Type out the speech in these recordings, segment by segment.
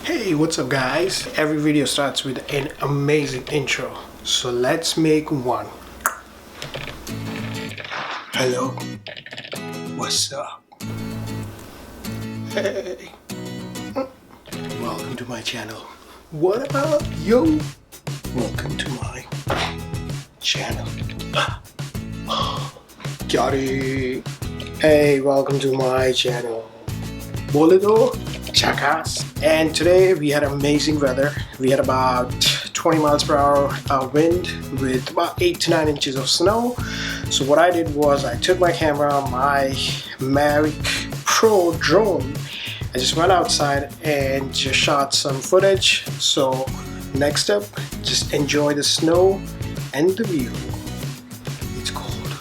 Hey, what's up guys? Every video starts with an amazing intro, so let's make one. Hello, what's up? Hey, welcome to my channel. What up, yo? Welcome to my channel. Got it. Hey, welcome to my channel. Bole do, chakas. And today we had amazing weather. We had about 20 miles per hour wind with about 8 to 9 inches of snow. So what I did was I took my camera, my Mavic Pro drone. I just went outside and just shot some footage. So next step, just enjoy the snow and the view. It's cold.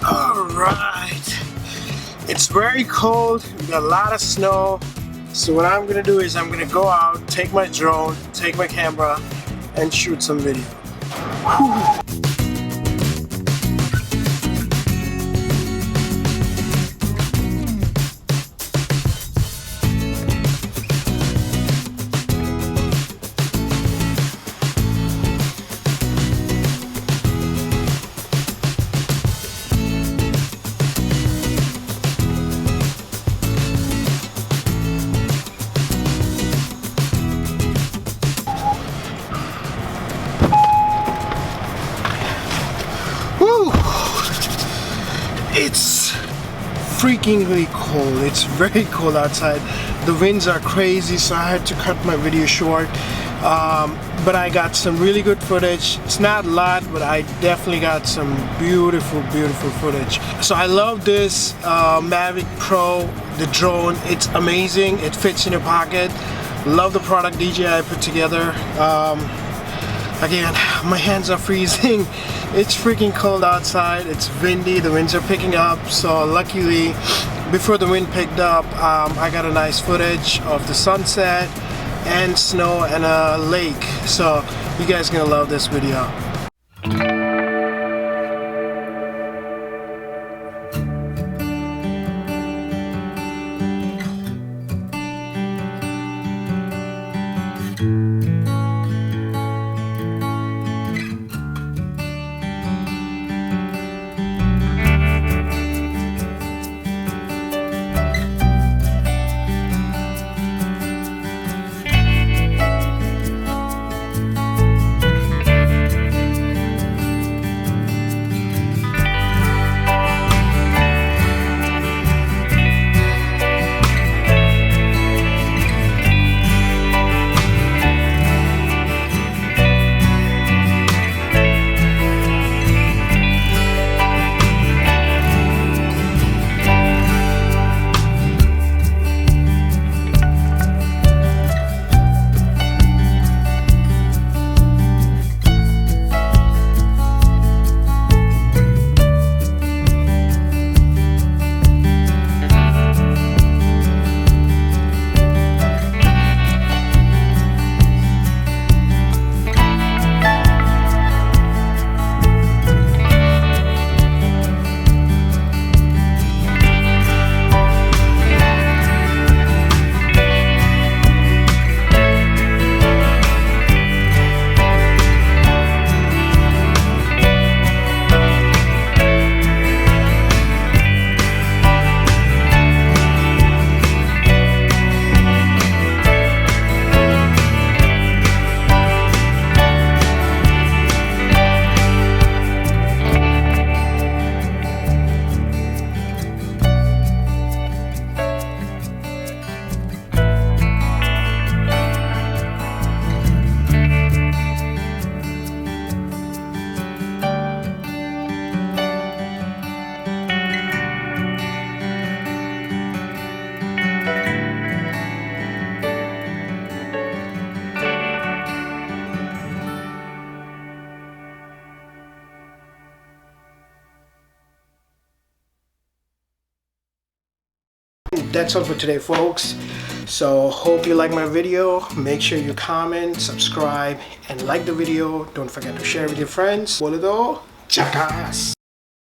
Alright, it's very cold, we got a lot of snow. So what I'm gonna do is I'm gonna go out, take my drone, take my camera and shoot some video. Whew. It's freakingly cold. It's very cold outside. The winds are crazy, so I had to cut my video short. But I got some really good footage. It's not a lot, but I definitely got some beautiful footage. So I love this Mavic Pro, the drone. It's amazing. It fits in your pocket. Love the product DJI put together. Again, my hands are freezing. It's freaking cold outside. It's windy. The winds are picking up. So luckily, before the wind picked up, I got a nice footage of the sunset and snow and a lake. So you guys are gonna love this video. That's all for today, folks. So hope you like my video. Make sure you comment, subscribe, and like the video. Don't forget to share with your friends. Bole do, chakas.